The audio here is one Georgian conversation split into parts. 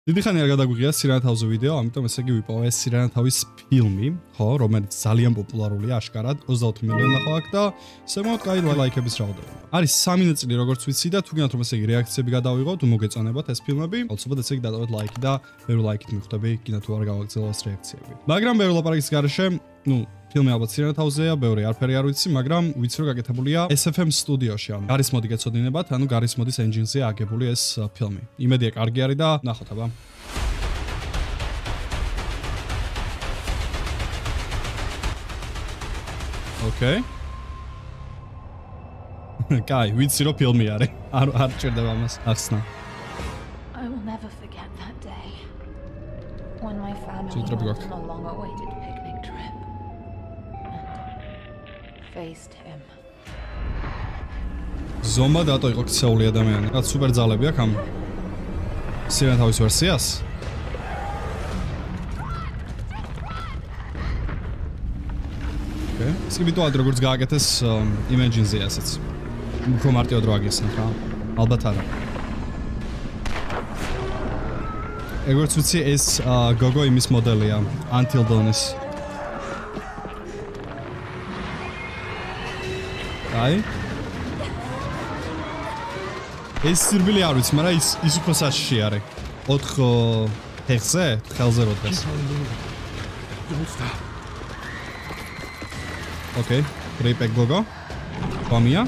დიდი ხანი არ გადაგვიღია სირენა თავზე ვიდეო, ამიტომ ესე იგი ვიპოვე სირენა თავის ფილმი, ხო, რომელიც ძალიან პოპულარულია აშკარად, 24 მილიონი ნახვა აქვს და საკმაოდ კაი ლაიქების რაოდენობა. არის 3 ნაწილი როგორც ვიცი და თუ გინდათ რომ ესე იგი რეაქციები გადავიღოთ, მოგეწონებათ ეს ფილმები, აუცილებლად ესე იგი დატოვეთ ლაიქი და ბევრი ლაიქით მიხვდები, კიდევ თუ არ გავაგრძელოს რეაქციები. მაგრამ ბევრი ლაპარაკის გარეშე, ფილმი ალბათ სირენა თავზეა, ბევრი არაფერი არ ვიცი, მაგრამ ვიცი რომ გაკეთებულია SFM სტუდიოში, ანუ გარის მოდი გეცოდინებათ, ანუ გარის მოდის ენჯინზე აგებული ეს ფილმი. იმედია კარგი არის და ნახოთ აბა. Okay. Guy, ვიცი რომ ფილმი არის. არ ჭირდება ამას ახსნა. I will never forget that day when my family went on a long-awaited picnic trip and faced him. ზომა დატო იყო ქცეული ადამიანი. რა სუპერ ძალები აქვს ამ სირენა თავის ვერსიას? ეს კი ვიტყოდ როგორც გააკეთეს იმეჯინზე ასეც. უფრო მარტივად რო აგიხსნათ რა. ალბათ არა. როგორც ვიცი ეს გოგო იმის მოდელია, Until Dawn-ის. აი. ეს სირბილი არ ვიცი, მაგრამ ის უფრო საშიში არის. 4 ფეხზე, ხელზე რო დგას. Okay, Raypack Gogo. Pamia.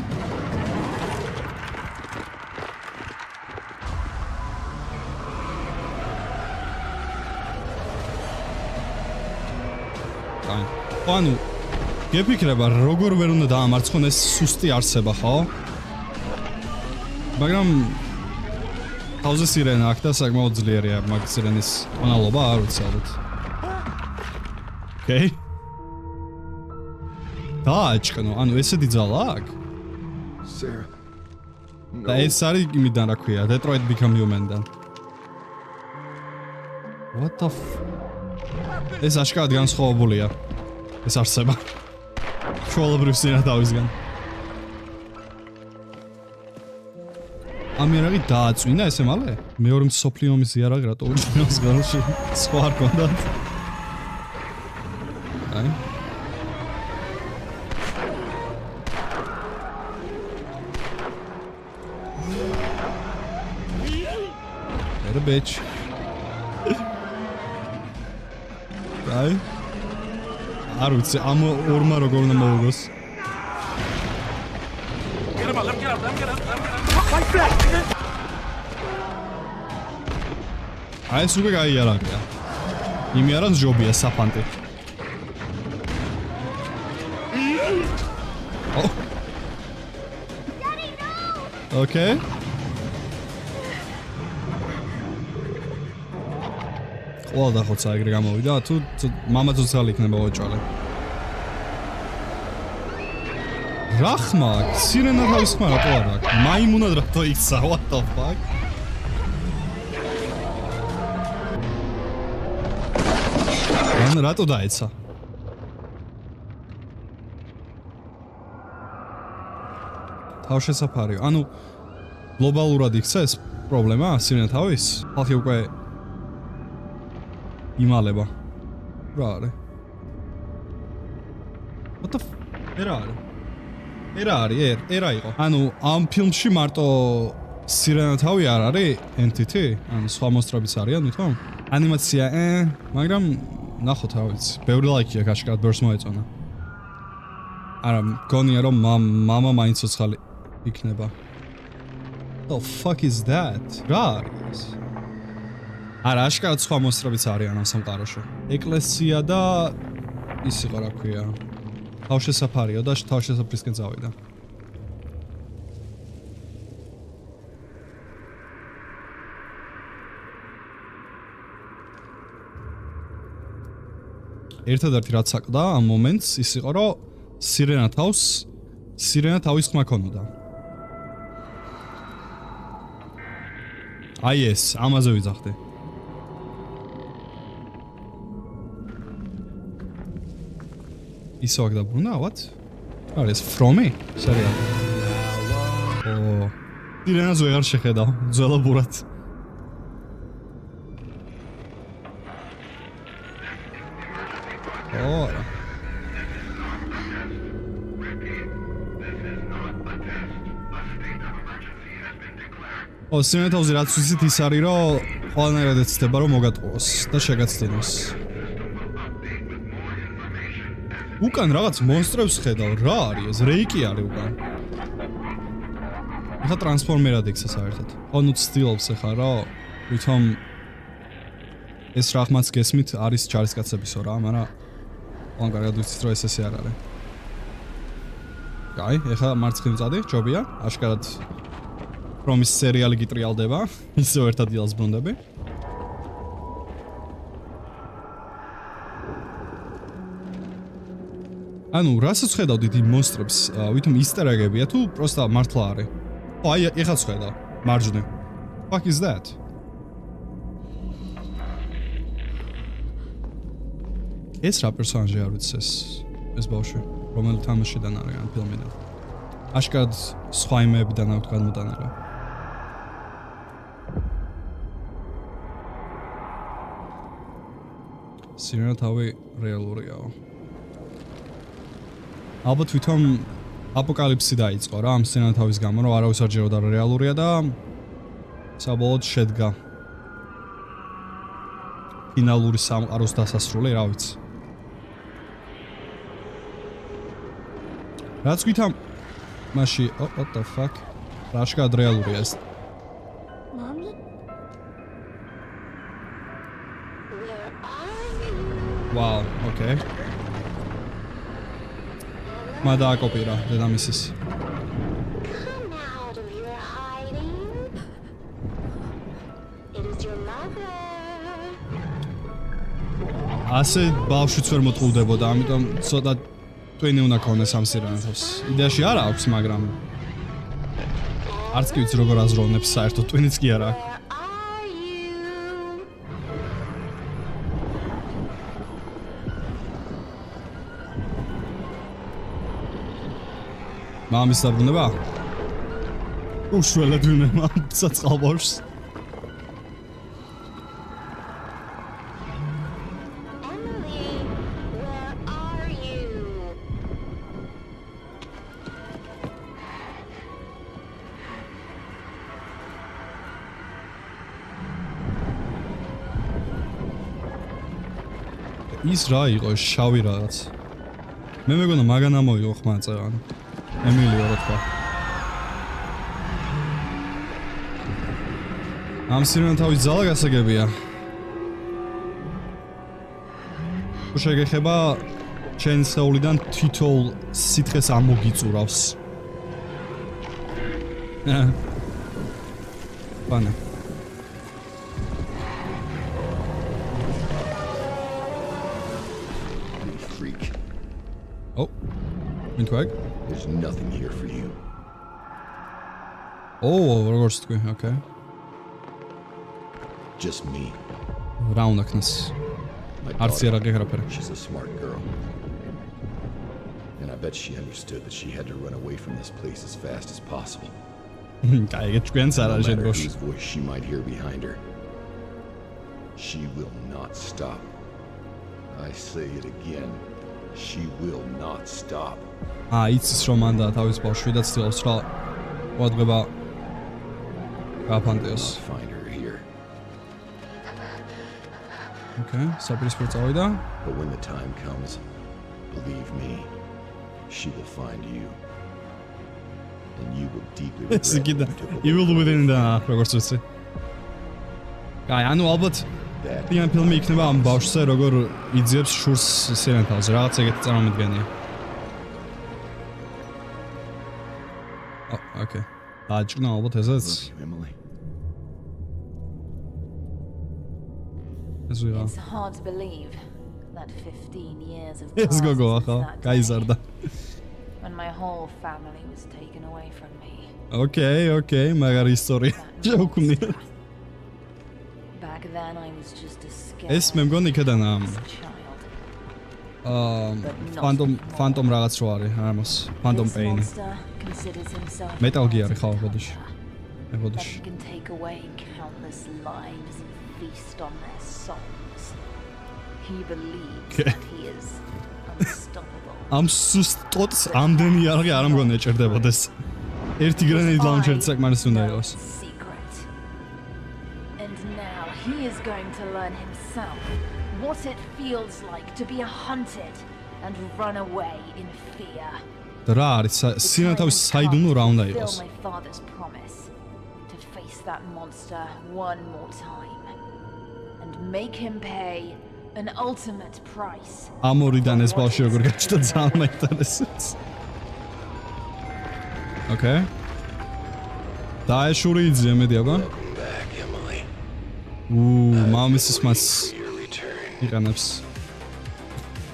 ანუ გეფიქრება როგორ ვერ უნდა დაამარცხონ ეს სუსტი არსება, ხო? მაგრამ თავზე სირენა აქ და საკმაოდ ძლიერია მაგ სირენის ტონალობა არ ვიცი ალბათ. Okay. დააჭყნო, ანუ ესეთი ძალა აქვს? და ეს არის იმიდან რა ქვია, Detroit Become Human-დან. What the ეს აშკარად განსხვავებულია. ეს არსება. ჩვეულებრივ სირენა თავისგან. ამერაგი დააწვინა ესე მალე? მეორე მსოფლიო ომის იარაღი რატო უჩინოს განში? სხვა არ გქონდათ? აი bitch. Აი. არ ვიცი, ამ ორმა როგორ უნდა მოვუგოს. აი ეს უკვე გაიარაღია. იმი არა ჯობია საფანტი. Okay. ყველა დახოცა ეგრე გამოვიდა, თუ მამა ძუძალი იქნება ოჭალე. რა ხმა, სირენა თავის ხმა რატო არ აქვს? მაიმუნად რატო იქცა, what the fuck? ან რატო დაეცა? თავშესაფარიო, ანუ გლობალურად იქცა ეს პრობლემა სირენა თავის? ხალხი უკვე იმალება. რა არის? What the ერა არის? ერა იყო. ანუ ამ ფილმში მარტო სირენა თავი არ არის entity? ანუ სხვა მონსტრებიც არიან თვითონ? ანიმაცია, მაგრამ ნახოთ რა ვიცი. ბევრი ლაიქი აქვს აშკარად ბერს მოეწონა. არა, მგონია რომ მამა მაინც ცოცხალი იქნება. The fuck is that? რა არის? არა, აშკარად სხვა მონსტრებიც არიან ამ სამყაროში. ეკლესია და ის იყო რა ქვია. თავშესაფარიო და თავშესაფრისკენ წავიდა. ერთადერთი რაც საკვდა ამ მომენტს ის იყო რომ სირენა თავის ხმა ქონოდა. აი ეს, ამაზე ვიძახდი. ისო აქ დაბრუნა, what? არის From-ი? სერიალი. სირენას ვეღარ შეხედავ, ძველებურად. არა. სინათაუზე რაც ვიცით ის არის, რომ ყველანაირად ეცდება რომ მოგატყუოს და შეგაცდინოს. უკან რაღაც მონსტრებს ხედავ, რა არის ეს? რეიკი არის უკან. ეხა ტრანსფორმერად იქცა საერთოდ. ნუ ცდილობს ეხა რომ ვითომ ეს რახმაც გესმით არის ჯარისკაცებისო რა, მაგრამ ყველან კარგად ვიცით რომ ეს ესე არ არის. კაი, ეხა მარცხნივ წადი, ჯობია, აშკარად რომ ის სერიალი გიტრიალდება, ისევ ერთ ადგილას ბრუნდები. ანუ რასაც ხედავ დიდი მონსტრებს, ვითომ ისტერეგებია თუ პროსტა მართლა არის. აი, ეხაც ხედავ, მარჯვნივ. Fuck is that? ეს რა პერსონაჟი არ ვიცი ეს ბავშვი, რომელი თამაშიდან არის ან ფილმიდან. აშკარად სხვა იმებიდან აქვს გადმოტანა. სინათავი რეალურიაო. ალბათ ვითომ აპოკალიფსი დაიწყო რა ამ სინათავის გამო, რომ არავის არ ჯეროდა რეალურია და საბოლოოდ შედგა ფინალური სამყაროს დასასრული, რა ვიცი. რაც გვითამ მაში, what the fuck? რაშკად რეალურია ეს? Wow, okay. Ma დააკოპირა დედამისის. ასე ბავშვიც ვერ მოტყუდებოდა, ამიტომ ცოტა ტვინი უნდა ქონდეს ამ სირანეთს. იდეაში არა აქვს, მაგრამ არც კი ვიცი როგორ აზროვნებს საერთოდ ტვინიც კი არა. მამის დაბრუნება? უშველად ვინმე საწყალბავშვს. ის რა იყო შავი რაღაც. მე მეგონა მაგან ამოიღო ხმა წერან. ემილიო რა თქვა. ამ სინათავის ძალა გასაგებია. შეგეხება ჩემს შეულიდან თითოეულ სითხეს ამოგიწურავს. ბანა. Oh, Windwag. There's nothing here for you. Oh, როგორც თქვი, okay. Just me. Raunaknas. Arts era გეხრაფერე. She's a smart girl. And I bet she understood that she had to run away from this place as fast as possible. Კაი, გეჩქვენს არა შედბოშ. Whose voice she might hear behind her. She will not stop. I say it again. She will not stop. იცის რომ მანდა თავის ბავშვი და ცდილობს რა ვადგება გაფანტეოს. Find her here. Okay, საპირისპირო წავიდა. But when the time comes, believe me, she will find you. And you will deeply regret. You will within the როგორც ვიცი. კაი, ანუ ალბათ ilyen ფილმი იქნება ამ ბავშვზე როგორ იძიებს შურს სინათავს, რაღაც ეგეთი წარმომიდგენია. Okay. აჭკნა ალბათ ესეც. It's hard to believe that 15 years of ეს გოგო ახლა გაიზარდა. When my whole family was taken away from me. Okay, მაგარი ისტორია. შევქმნია. Back then I was just a scared. ეს მე მგონი იქედან Phantom რაღაც რო არის, ამას Phantom Pain. Metal Gear ხა ბოდიში. ბოდიში. Can take away countless lives and feast on their souls. He believes that he is unstoppable. ამ სუსტოტს ამდენი არღი არ მგონია ჭირდებოდეს. ერთი grenade launcher საკმარისი უნდა იყოს. And now he is going to learn himself what it feels like to be hunted and run away in fear. რა არის სინათავის საიდუმლო რა უნდა იყოს? My father's promise to face that monster one more time and make him pay an ultimate price. ამორიდან ეს ბავშვი როგორ გაჩნდა ძალიან მაინტერესებს. Okay. დაეშური იძია მედი აბა. მამისის მას იყენებს.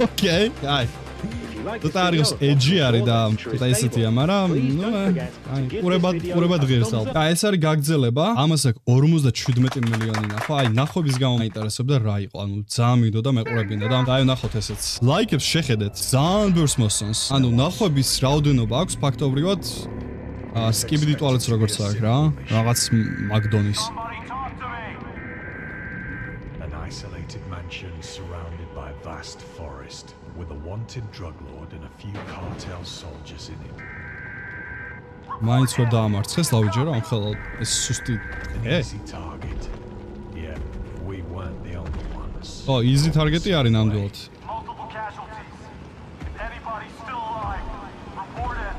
Okay, აი. ცოტა არის edgy არის და ცოტა ისეთია, მაგრამ ნუ აი ყურებად ღირს ალბათ. და ეს არის გაგრძელება. ამას აქვს 57 მილიონი ნახო. აი ნახობის გამო მაინტერესებდა რა იყო. ანუ ძალიან მიდო და მეყურებინდა და აი ნახოთ ესეც. ლაიქებს შეხედეთ. ძალიან ბევრს მოსწონს. ანუ ნახობის რაოდენობა აქვს ფაქტობრივად skibidi toilets როგორც აქვს რა. რაღაც McDonald's. An isolated mansion surrounded by a vast forest with a wanted drug lord and a few cartel soldiers in it. მაინც ვერ დაამარცხეს ლავიჯერა ამ ხელა ეს სუსტი Easy target. Yeah, we weren't the only ones. Oh, easy target-ი არის ნამდვილად. Multiple casualties. Anybody still alive? Report it.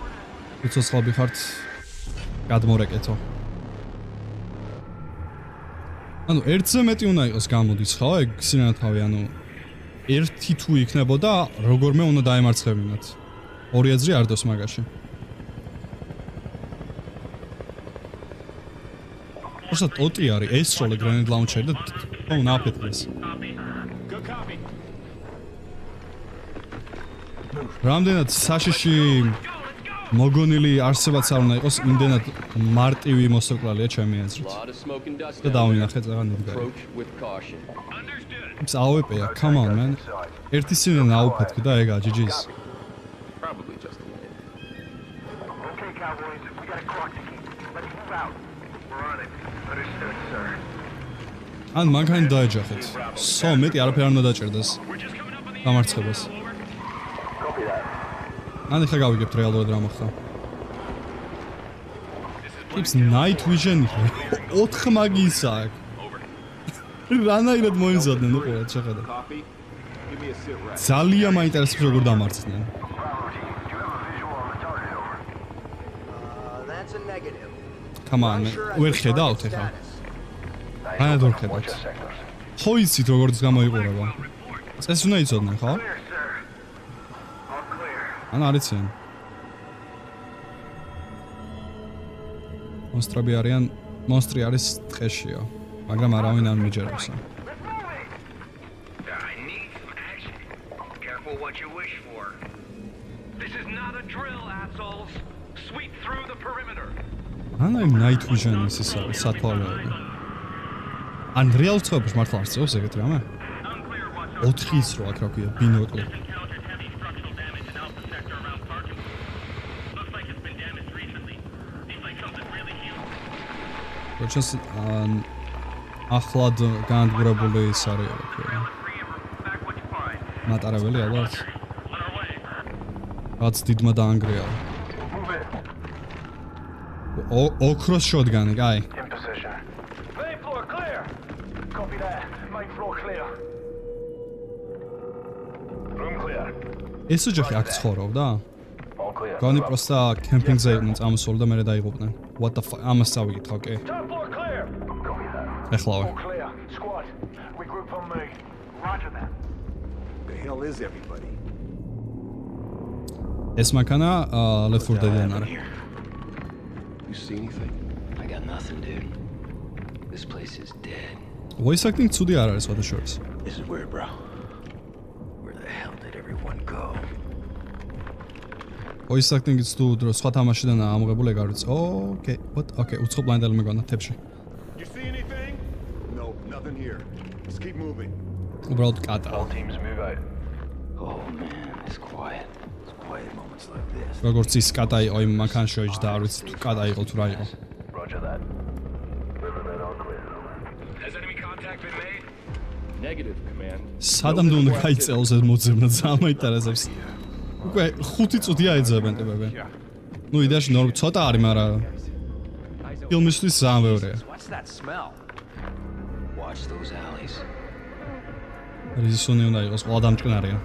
უცოცხლები ხართ გადმორეკეთო. ანუ ერთზე მეტი უნდა იყოს გამოდის ხო ეგ სინათავი ანუ ერთი თუ იქნებოდა როგორმე უნდა დაემარცხებინათ. ორი აზრი არ დოს მაგაში. ოსა ტოტი არის ეს როლე grenade launcher და თვითონ აფეთქეს. რამდენად საშიში მოგონილი არსებაც არ უნდა იყოს, იმდენად მარტივი მოსოკლალია ჩემი აზრით. და დავინახე წაღან იდგარი. It's AWP-ია, come on man. ერთი სინენა აუფეთქი და ეგა GG's. Probably just a minute. Okay, cowboys, we got a clock to keep. Let's move out. We're on it. Understood, sir. ან მანქანი დაეჯახეთ. სო მეტი არაფერი არ უნდა დაჭერდეს. დამარცხებას. Copy that. ან ეხლა გავიგებთ რეალურად რა მოხდა. It's night vision. 4 მაგისა აქვს. რანაირად მოიზოდნენ უყურეთ შეხედე. ძალიან მაინტერესებს როგორ დამარცხდნენ. That's a negative. Come on, ვერ ხედავთ ეხლა. რანაირად ვერ ხედავთ. ხო იცით როგორ გამოიყურება. ეს უნდა იცოდნენ, ხო? Clear, sir. All clear. ან არიციან. მონსტრები არიან, მონსტრი არის ტყეშია. მაგრამ არავინ არ მიჯერებს. I need some action. Careful what you wish for. This is not a drill, assholes. Sweep through the perimeter. ან აი night vision-ის ის არის სათვალეები. ან რეალ ცხოვრებას მართლა არ წევს ეგეთ რამე? 4-ის რო აქ რა ქვია, ბინოკლი. Just ახლად განადგურებული ის არის რა ქვია. მატარებელი ალბათ. რაც დიდმა დაანგრია. ოქროს შოტგანი, კაი. In position. Main floor clear. Copy that. Main floor clear. Room clear. ეს ოჯახი აქ ცხოვრობდა? All clear. გონი პროსტა კემპინგზე იყვნენ წამოსული და მერე დაიღუპნენ. What the fuck? ამას წავიკითხა, ოკეი. Top floor clear. Copy that. ეხლავე. All clear. Squad, we group on me. Roger that. The hell is everybody? ეს მანქანა Left 4 Dead-დან არის. You see anything? I got nothing, dude. This place is dead. Voice acting ცუდი არ არის what shorts. This is weird, bro. Where the hell did everyone go? Voice acting-იც თუ დრო სხვა თამაშიდან ამოღებული ეგ არის. Okay, what? Okay, უცხო ბლაინდელი მეგონა თებში. You see anything? No, nothing here. Let's keep moving. უბრალოდ კატა. All teams move out. Oh man, it's quiet. It's quiet moments like this. როგორც ის კატა იყო იმ მანქანაში და არ ვიცი თუ კატა იყო თუ რა იყო. Roger that. Riverbed all clear. Has enemy contact been made? Negative, Command. სადამდე უნდა გაიწეოს ეს მოძებნა ზამაინტერესებს. უკვე 5 წუთია ეძებენ ტიპები. ნუ იდეაში ნორმ ცოტა არის, მაგრამ ფილმისთვის ძალიან ბევრია. What's that smell? Watch those alleys. რიზონი უნდა იყოს, ყველა დამჭკნარია.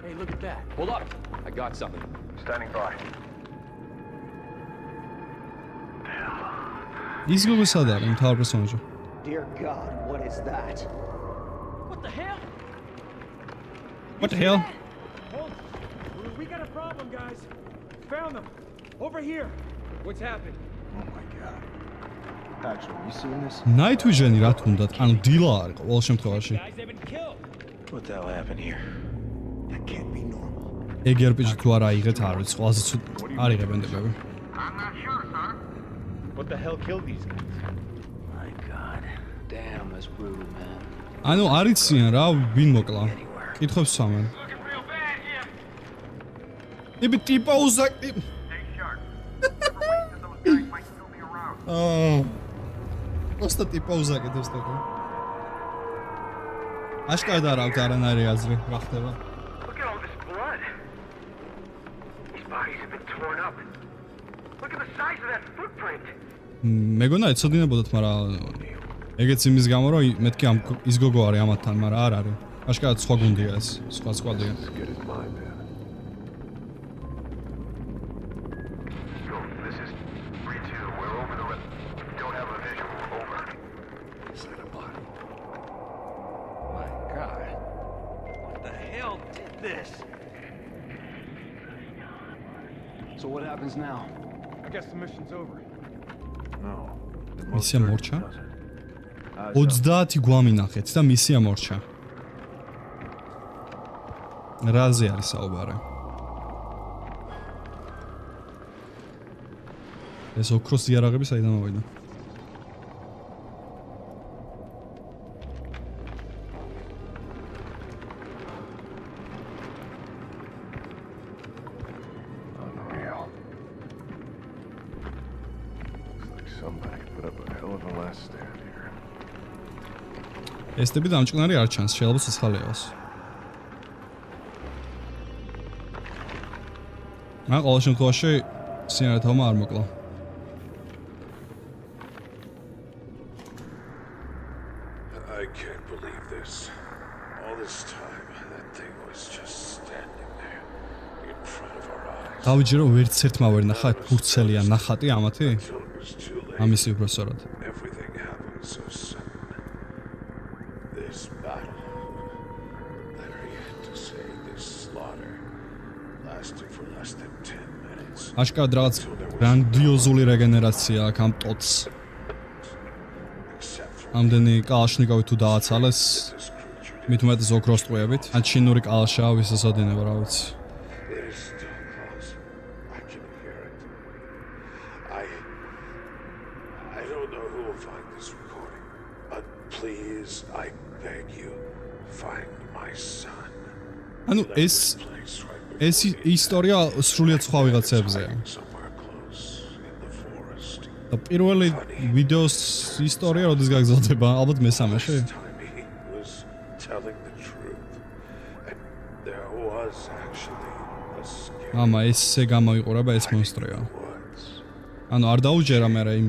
Hey, look at that. Hold up. I got something. Standing by. ის გოგოსად არის მთავარ პერსონაჟი. Dear God, what is that? What the hell? What the hell? Hold. We got a problem, guys. Found them. Over here. What's happened? Oh my God. Actually, you seen this? Night Vision-ი რა თქონდათ, ანუ დილა არის ყოველ შემთხვევაში. Guys, they've been killed. What the hell happened here? That can't be normal. ეგ RPG თუ არა იღეთ არ ვიცი, ყველაზე ცუდ არ იღებენ ტიპები. I'm not sure, sir. What the hell killed these guys? My God. Damn, that's brutal, man. ანუ არიციან რა ვინ მოკლა. კითხებს სამენ. Looking real bad here. იბი ტიპა უზაკი. Stay sharp. Never wait till those guys might still be around. просто ტიპა უზაკეთებს თქო. აშკარად არ აქვს არანაირი აზრი, რა ხდება. Look at all this blood. These bodies have been torn up. Look at the size of that footprint. მეგონა ეცოდინებოდათ, მაგრამ ეგეც იმის გამო, რომ მეთქი ამ ის გოგო არის ამათთან, მაგრამ არ არის. აშკარად სხვა გუნდია ეს, სხვა სკვადია. Get in mind, man. Go. This is 3-2. We're over the red. Don't have a visual. Over. Set a body. My God. What the hell did this? So what happens now? I guess the mission's over. No. მისია მორჩა? 30 გვამინახეთ და მისია მორჩა. რაზე არის საუბარი? ეს ოქროს იარაღები საიდან მოვიდა? Unreal. Looks like somebody put up a hell of a last stand here. ეს ტიპი დამჭკნარი არ ჩანს, შეიძლება ცოცხალეოს. მაგრამ ყოველ შემთხვევაში სინარეთავმა არ მოკლა. I can't believe this. All this time, that thing was just standing there in front of our eyes. დავიჯერო ვერც ერთმა ვერ ნახა ფურცელია ნახატი ამათი? Until it was too late. ამისი უბრალოდ. Everything happened so sudden. This battle, better yet to say this slaughter, lasted for less than 10 minutes. აშკარად რაღაც გრანდიოზული რეგენერაცია აქ ამ ტოტს. Except for ამდენი კალაშნიკოვი თუ დააცალეს, this creature. მით უმეტეს ოქროს ტყვიებით. ან ჩინური კალაშა ვისესოდინება რა ვიცი. It is still close. I can hear it. I don't know who will find this recording, but please, I beg you, find my son. ანუ ეს Place right ეს ისტორია სრულიად სხვა ვიღაცებზეა. somewhere close in the forest. და პირველი ვიდეოს ისტორია როდის გაგრძელდება? ალბათ მესამეში. This time he was telling the truth, and there was actually a scary ამა ესე გამოიყურება ეს მონსტრია. woods. ანუ არ დაუჯერა მე იმ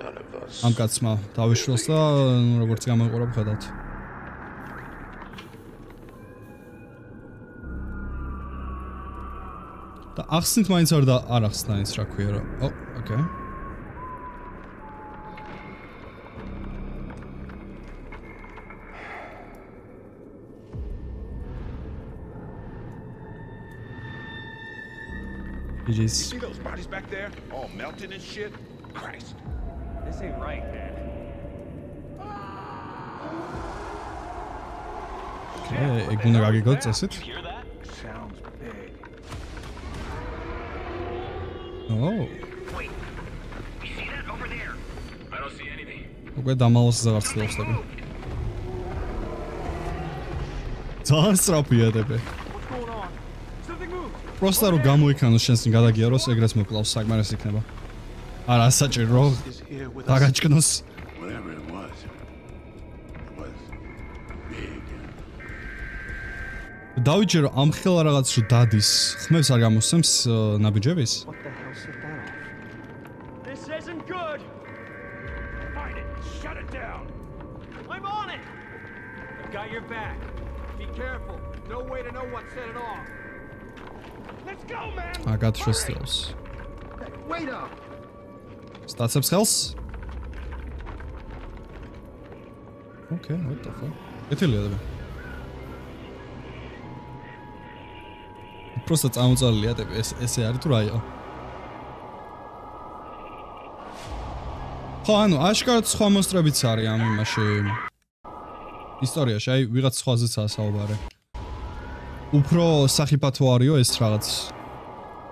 None of us. ამ კაცმა დავიშველს და ნუ როგორც გამოიყურება ხედავთ. და ახსნით მაინც არ ახსნა ის რა ქვია რა. ო, ოკეი. GG's. See those bodies back there? All melted and shit? Christ. This ain't right, man. ეგ უნდა გაგიგოთ წესით. Hear that? Sounds big. ო, Wait. You see that over there? I don't see anything. უკვე დამალოს ზაღარცლებს ხები. ძალიან სწრაფია ტიპი. What's going on? Something moved. პროსტა რომ გამოიქანოს შენს გადაგიაროს, ეგრეს მოკლავს საკმარისი იქნება. არა საჭირო Is here with us. დაგაჭკნოს. Whatever it was დავიჯე რომ ამ ხელა რაღაც რო დადის, ხმებს არ გამოსცემს ნაბიჯების? What the hell set that off? This isn't good. Find it. Shut it down. I'm on it. I've got your back. Be careful. No way to know what set it off. Let's go, man. აკატროსტიოს. Wait up. სტაცებს ხელს? Okay, what the fuck? ეთელია და. Просто წამოწალილია ტიპი, ესე არის თუ რა იყო? ხო, ანუ აშკარად სხვა მონსტრებიც არის ამ იმაში. ისტორიაში, აი, ვიღაც სხვაზეცაა საუბარი. უფრო სახიფათო არისო ეს რაღაც,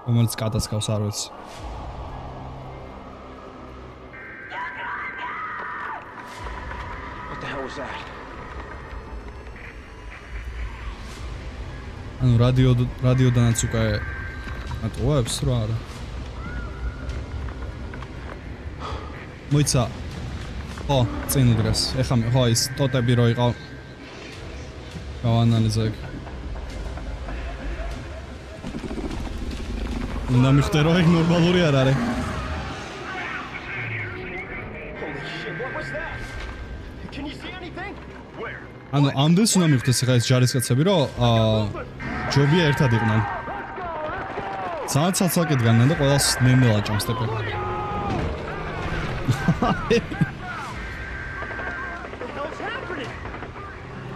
რომელიც კატასკავს არ ვიცი. What the hell was that? ანუ რადიოდანაც უკვე ატყუებს რა არა. მოიცა. ხო, წინ უდგას. ეხლა ხო ის ტოტები რო იყო. გავანალიზებ. უნდა მიხდე რომ ეგ ნორმალური არ არის. Holy shit, what was that? Can you see anything? Where? ანუ ამდენს უნდა მიხდეს ეხლა ეს ჯარისკაცები რომ ჯობია ერთად იყვნენ. ცალ-ცალ კეთგანან და ყველას ნენელა ჭამს ტიპი. What the hell's happening?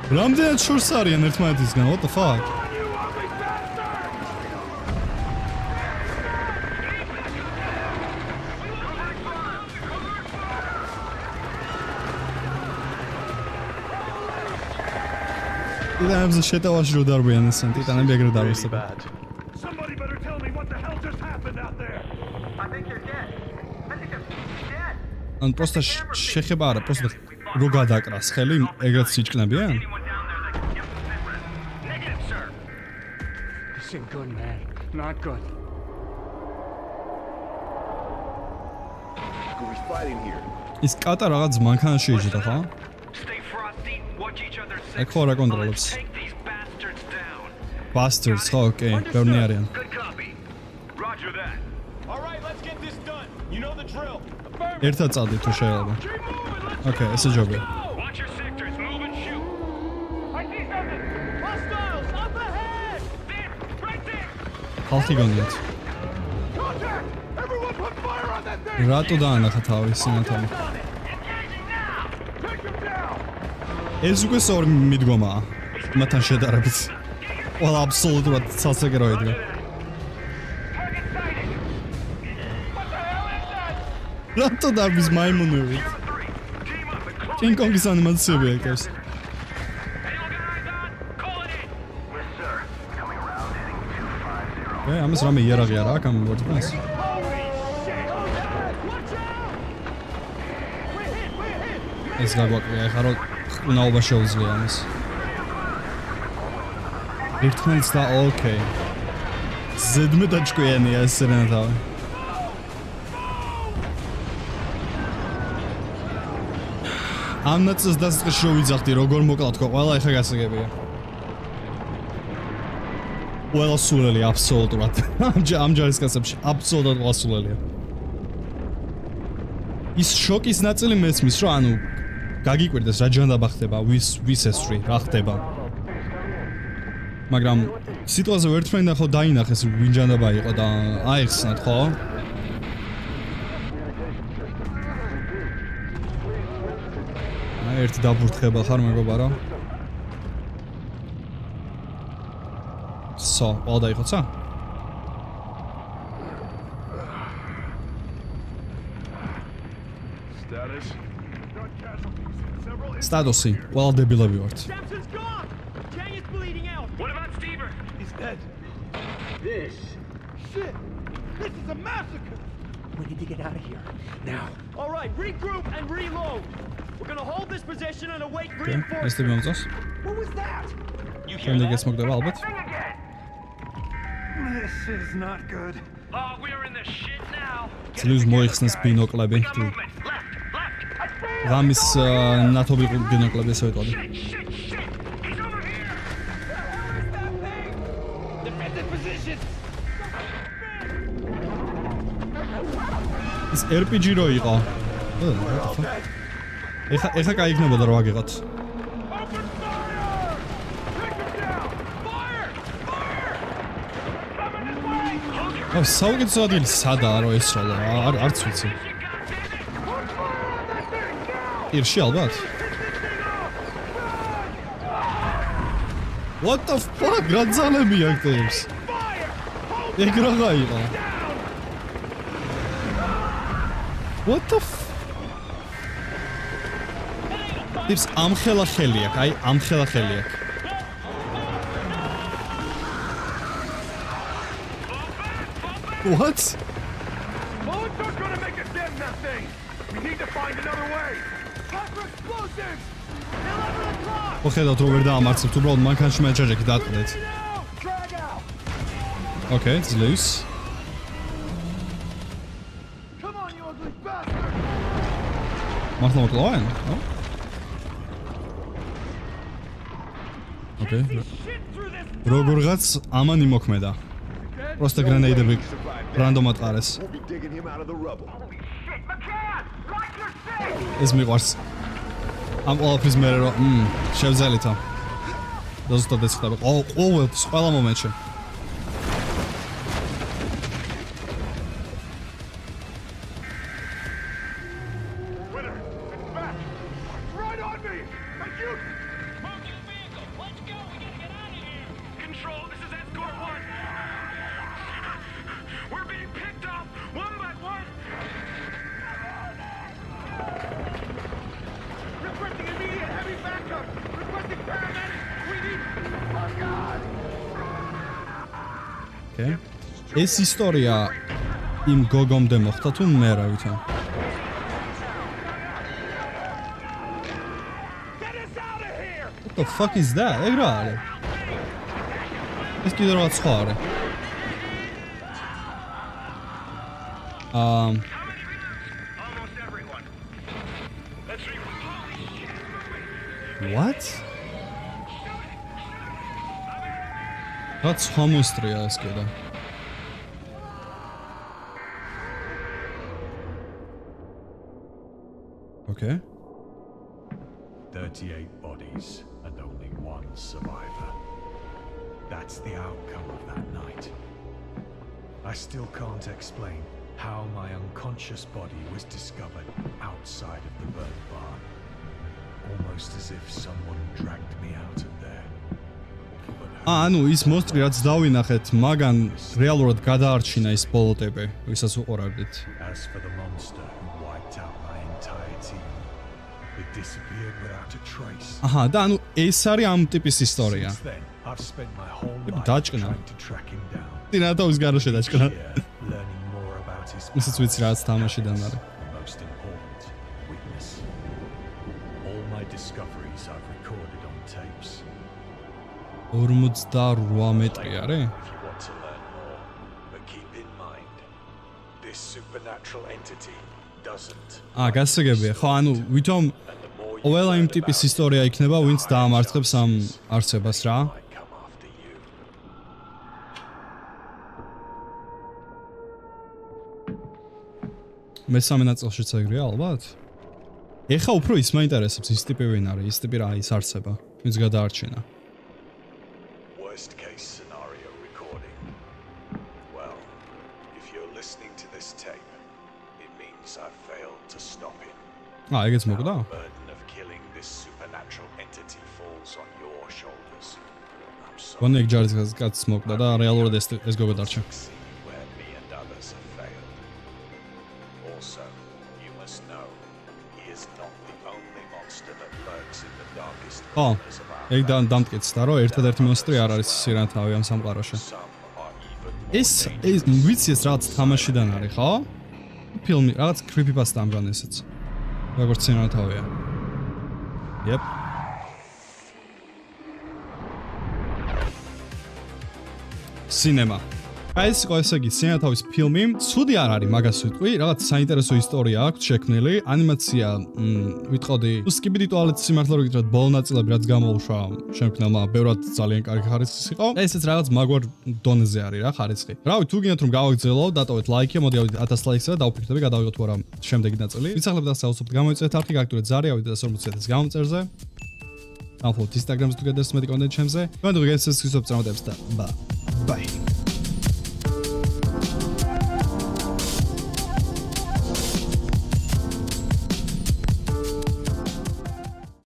რამდენად შორს არიან ერთმანეთისგან? What the fuck? Titanium's შეტევაში რო დარბიან ესენ, ტიტანები ეგრე დარბისება. Somebody better tell me what the hell just happened out there. I think they're dead. I think they're dead. ან პროსტა შეხება არა, პროსტა რო გადაკრას ხელი, ეგრეთ სიჭკნებიან? Anyone down there that can give them sit rest? Negative, sir. This ain't good, man. Not good. Who we fighting here? ის კატა რაღაც მანქანაში ეჯდა, ხო? Stay frosty, watch each other's ეგ ხო რა კონტროლებს? Take these bastards down. Bastards, ხო, ოკეი, ბევრი არიან. Good copy. Roger that. All right, let's get this done. You know the drill. ერთად წავდი თუ შეიძლება. ოკეი, ესე ჯობია. Watch your sectors, move and shoot. I see something. Hostiles up ahead. There, right there. ხალხი გონიათ. Contact! Everyone put fire on that thing! რატო დაანახა თავი სინათალი? Take him down! ეს უკვე სწორი მიდგომაა. მათთან შედარებით. ყველა აბსოლუტურად სასაგერო იდგა. რატო დარბის მაიმუნები? კინგ-კონგის ანიმაციები ეკავს. ამას რამე იარაღი არა აქ ამ ვორდპლანს? ეს გაგვაკლია ახლა რომ ყნაობა შეუძლია ამას. ერთმანეთს და ოკეი. ზედმეტად ჭკვიანია ეს სერენათავი. ამ ნაწილს დასაწყისში რო ვიძახდი როგორ მოკლა თქო ყველა ეხა გასაგებია. ყველა სულელი აბსოლუტურად. ამ ჯარისკაცებში აბსოლუტურად ყველა სულელია. ის შოკის ნაწილი მესმის რომ ანუ გაგიკვირდეს რა ჯანდაბა ხდება, ვის ესვრი, რა ხდება. მაგრამ სიტუაციაზე ვერტმენდა ხო დაინახეს ვინ ჯანდაბა იყო და აიხსნათ ხო? ერთი დაბურთხება ხარ მეგობარო. სო, ყველა დაიხოცა? Status? Got casualties. Several სტატუსი, ყველა დებილები ვართ. Samson's gone. Chang is bleeding out. What about Stever? He's dead. This. Shit! This is a massacre! We need to get out of here. Now. All right, regroup and reload. We're gonna hold this position and await ეს reinforcements. ტიპი მომწონს? What was that? You hear შემდეგ that? ეს მოგდება ალბათ. Thing again. This is not good. Oh, we're in the shit now. ძლივს მოიხსნეს ბინოკლები. Movement. Left. I see him. ღამის ნათობი ბინოკლები ესე ვიტყოდი. Shit. He's over here. ეს RPG რო იყო. ეხა გაიგნებოდა რა ვაგიღოთ. საუკეთესო ადგილი სადაა რო ესროლა, არც ვიცი. პირში ალბათ. What the fuck? განძალები აქტებს. ეგ რა გაიყო? What the ტიპს ამხელა ხელი აქვს, აი ამხელა ხელი აქვს. What? Bullets aren't gonna make a dent in that thing. We need to find another way. Look for explosives. 11 o'clock. ოხედავთ რომ ვერ დაამარცხებთ, უბრალოდ მანქანაში მეჭაჭექი დატყდეთ. Okay, it's loose. Come on, you ugly bastard. მართლა მოკლავენ? Okay. როგორღაც ამან იმოქმედა. Просто გრენეიდები რანდომად ყარეს. ეს მიყვარს. ამ ყველაფრის მერე რომ შევძელით ამ. ზუსტად ეს ხდება. ყოველთვის ყველა მომენტში. ეს ისტორია იმ გოგომდე მოხდა თუ მე რა ვიცი. What the fuck is that? ეგ რა არის? ეს კიდე რაღაც სხვა არის. What? რაც სხვა მონსტრია ეს კიდე. Okay. 38 bodies and only one survivor. That's the outcome of that night. I still can't explain how my unconscious body was discovered outside of the burnt barn. Almost as if someone dragged me out of there. ანუ ის მონსტრი რაც დავინახეთ, მაგან რეალურად გადაარჩინა ის ბოლოტები, ვისაც უყურავდით. As for the monster who wiped out my entire team, it disappeared without a trace. აჰა, და ანუ ეს არის ამ ტიპის ისტორია. I've spent my whole life trying to track him down. დინატოვის გარშე დაჭკნა. Learning more about his ისიც ვიცი რაც თამაშიდან არის. Most important weakness. All my discoveries I've recorded on tapes. 48 მეტრი არის? გასაგებია, ხო, ანუ ვითომ ყველა იმ ტიპის ისტორია იქნება, ვინც დაამარცხებს ამ არსებას რა? მესამე ნაწილშიც ეგრეა ალბათ? ეხა უფრო ის მაინტერესებს, ის ტიპი ვინ არის, ის ტიპი რა ის არსება, ვინც გადაარჩინა. Worst case scenario recording. Well, if you're listening to this tape, it means I failed to stop him. ეგეც მოგდა? The burden of killing this supernatural entity falls on your shoulders. I'm sorry. ვანეგ ჯარის კაცს მოგდა და რეალურად ეს გოგო დარჩა. Where me and others have failed. Also, you must know, he is not the only monster that lurks in the darkest corners of our ეგ დამტკიცდა, რომ ერთადერთი მონსტრი არ არის სირანთავი ამ სამყაროში. ეს ვიცი ეს რაღაც თამაშიდან არის, ხო? ფილმი, რაღაც creepypasta ამგან ესეც. როგორც სირანთავია. Yep. Cinema. აი ეს იყო ესე იგი სინათავის ფილმი. ცუდი არ არის, მაგას ვიტყვი, რაღაც საინტერესო ისტორია აქვს შექმნილი. ანიმაცია ვიტყოდი, სკიბიდი ტუალეტის სიმართლე რო გითხრათ, ბოლო ნაწილები რაც გამოუშვა შემქმნელმა, ბევრად ძალიან კარგი ხარისხის იყო. ესეც რაღაც მაგვარ დონეზე არის რა ხარისხი. რავი, თუ გინდათ რომ გავაგრძელო, დატოვეთ ლაიქი, მოდი ავიდეთ 1000 ლაიქსა და დავფიქრდები, გადავიღოთ თუ არა შემდეგი ნაწილი. ვიცახლებთ და საუბრობთ, გამოიწვიეთ არხი, გაგტურეთ ზარი, ავიდეთ 140.000 გამომწერზე. Download Instagram-ზე თუ გეძებთ მეტი კონტენტ ჩემზე. თქვენ თუ გეცეს გისურვებთ წარმატებებს და ბაი.